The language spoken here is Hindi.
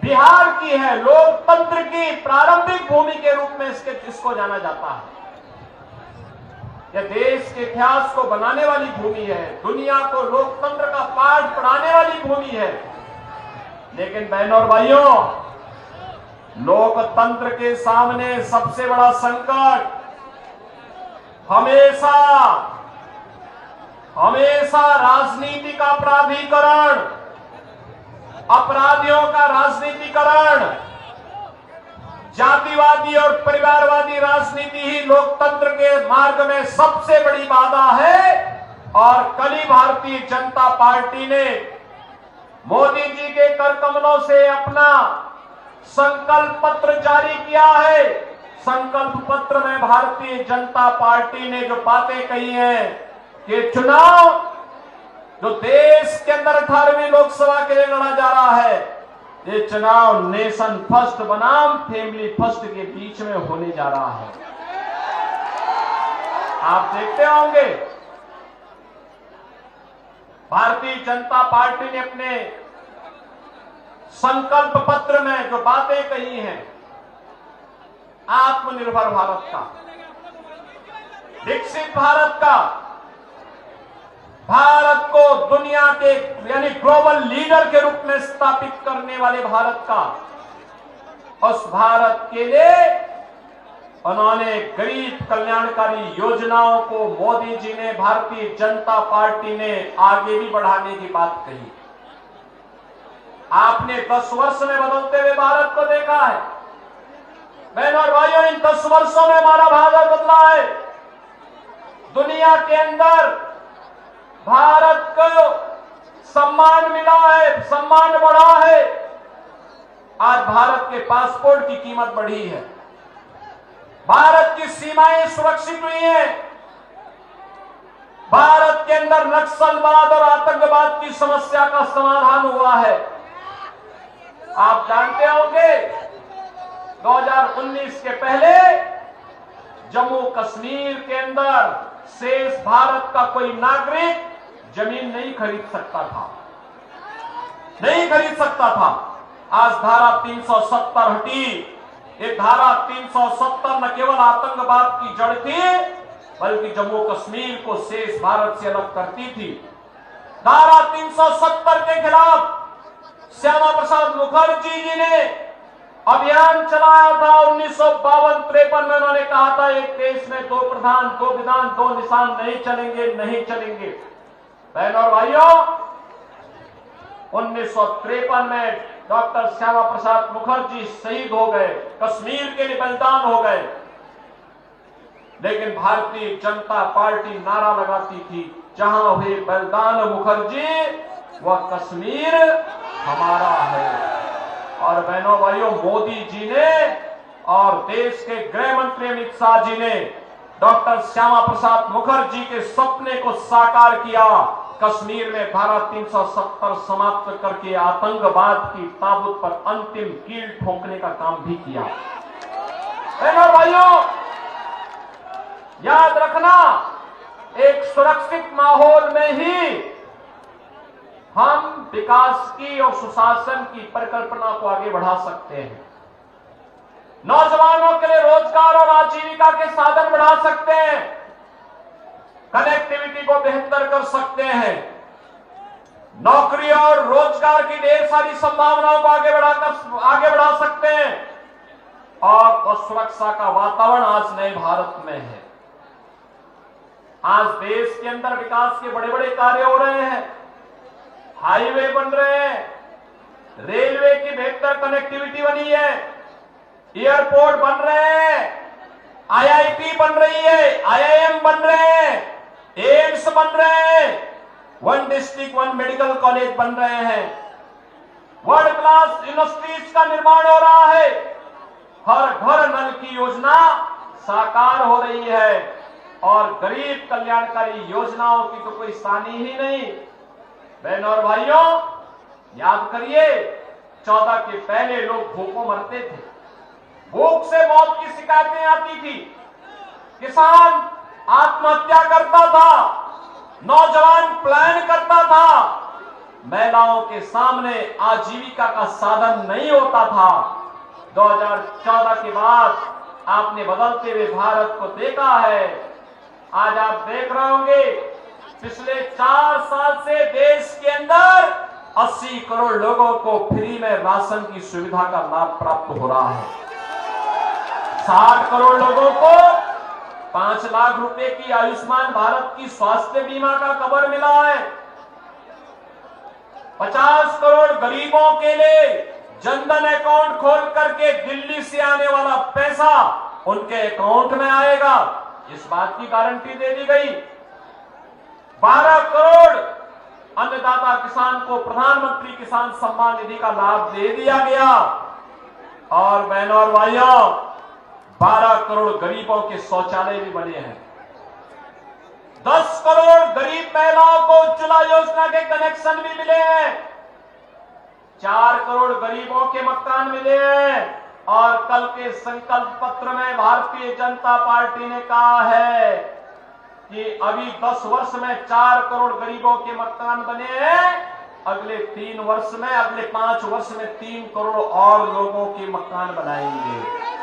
बिहार की है, लोकतंत्र की प्रारंभिक भूमि के रूप में इसको जाना जाता है। यह देश के इतिहास को बनाने वाली भूमि है, दुनिया को लोकतंत्र का पाठ पढ़ाने वाली भूमि है। लेकिन बहनों और भाइयों, लोकतंत्र के सामने सबसे बड़ा संकट हमेशा राजनीति का प्राधिकरण, अपराधियों का राजनीतिकरण, जातिवादी और परिवारवादी राजनीति ही लोकतंत्र के मार्ग में सबसे बड़ी बाधा है। और कल ही भारतीय जनता पार्टी ने मोदी जी के कर कमलों से अपना संकल्प पत्र जारी किया है। संकल्प पत्र में भारतीय जनता पार्टी ने जो बातें कही हैं कि चुनाव जो देश के अंदर 18वीं लोकसभा के लिए लड़ा जा रहा है, ये चुनाव नेशन फर्स्ट बनाम फैमिली फर्स्ट के बीच में होने जा रहा है। आप देखते होंगे भारतीय जनता पार्टी ने अपने संकल्प पत्र में जो बातें कही हैं, आत्मनिर्भर भारत का, विकसित भारत का, भारत को दुनिया के यानी ग्लोबल लीडर के रूप में स्थापित करने वाले भारत का, उस भारत के लिए उन्होंने गरीब कल्याणकारी योजनाओं को मोदी जी ने, भारतीय जनता पार्टी ने आगे भी बढ़ाने की बात कही। आपने 10 वर्ष में बदलते हुए भारत को देखा है। बहनों और भाइयों, इन 10 वर्षों में हमारा भारत बदला है। दुनिया के अंदर भारत को सम्मान मिला है, सम्मान बढ़ा है। आज भारत के पासपोर्ट की कीमत बढ़ी है, भारत की सीमाएं सुरक्षित हुई हैं, भारत के अंदर नक्सलवाद और आतंकवाद की समस्या का समाधान हुआ है। आप जानते होंगे 2019 के पहले जम्मू कश्मीर के अंदर शेष भारत का कोई नागरिक जमीन नहीं खरीद सकता था। आज धारा 370 हटी। ये धारा 370 न केवल आतंकवाद की जड़ थी, बल्कि जम्मू कश्मीर को शेष भारत से अलग करती थी। धारा 370 के खिलाफ श्यामा प्रसाद मुखर्जी जी ने अभियान चलाया था। 1952-53 में उन्होंने कहा था, एक देश में 2 प्रधान, 2 विधान, 2 निशान नहीं चलेंगे। बहनों और भाइयों, 1953 में डॉक्टर श्यामा प्रसाद मुखर्जी शहीद हो गए, कश्मीर के लिए बलिदान हो गए। लेकिन भारतीय जनता पार्टी नारा लगाती थी, जहां हुए बलिदान मुखर्जी, वह कश्मीर हमारा है। और बहनों भाइयों, मोदी जी ने और देश के गृह मंत्री अमित शाह जी ने डॉक्टर श्यामा प्रसाद मुखर्जी के सपने को साकार किया। कश्मीर में धारा 370 समाप्त करके आतंकवाद की ताबूत पर अंतिम कील ठोकने का काम भी किया। बहनों भाइयों, याद रखना, एक सुरक्षित माहौल में ही हम विकास की और सुशासन की परिकल्पना को आगे बढ़ा सकते हैं। नौजवानों के लिए रोजगार और आजीविका के साधन बढ़ा सकते हैं, कनेक्टिविटी को बेहतर कर सकते हैं, नौकरी और रोजगार की ढेर सारी संभावनाओं को आगे बढ़ा सकते हैं। और सुरक्षा का वातावरण आज नए भारत में है। आज देश के अंदर विकास के बड़े बड़े कार्य हो रहे हैं, हाईवे बन रहे हैं, रेलवे की बेहतर कनेक्टिविटी बनी है, एयरपोर्ट बन रहे हैं, आईआईटी बन रही है, आईआईएम बन रहे हैं, एम्स बन रहे हैं, 1 डिस्ट्रिक्ट 1 मेडिकल कॉलेज बन रहे हैं, वर्ल्ड क्लास यूनिवर्सिटीज का निर्माण हो रहा है, हर घर नल की योजना साकार हो रही है। और गरीब कल्याणकारी योजनाओं की तो कोई सानी ही नहीं। बहनों और भाइयों, याद करिए, 14 के पहले लोग भूखों मरते थे, भूख से मौत की शिकायतें आती थी, किसान आत्महत्या करता था, नौजवान प्लान करता था, महिलाओं के सामने आजीविका का साधन नहीं होता था। 2014 के बाद आपने बदलते हुए भारत को देखा है। आज आप देख रहे होंगे पिछले 4 साल से देश के अंदर 80 करोड़ लोगों को फ्री में राशन की सुविधा का लाभ प्राप्त हो रहा है। 60 करोड़ लोगों को 5 लाख रुपए की आयुष्मान भारत की स्वास्थ्य बीमा का कवर मिला है। 50 करोड़ गरीबों के लिए जनधन अकाउंट खोल करके दिल्ली से आने वाला पैसा उनके अकाउंट में आएगा, इस बात की गारंटी दे दी गई। 12 करोड़ अन्नदाता किसान को प्रधानमंत्री किसान सम्मान निधि का लाभ दे दिया गया। और बहनों और भाइयों, 12 करोड़ गरीबों के शौचालय भी बने हैं। 10 करोड़ गरीब महिलाओं को उज्ज्वला योजना के कनेक्शन भी मिले हैं। 4 करोड़ गरीबों के मकान मिले हैं। और कल के संकल्प पत्र में भारतीय जनता पार्टी ने कहा है कि अभी 10 वर्ष में 4 करोड़ गरीबों के मकान बने हैं, अगले 3 वर्ष में, अगले 5 वर्ष में 3 करोड़ और लोगों के मकान बनाएंगे।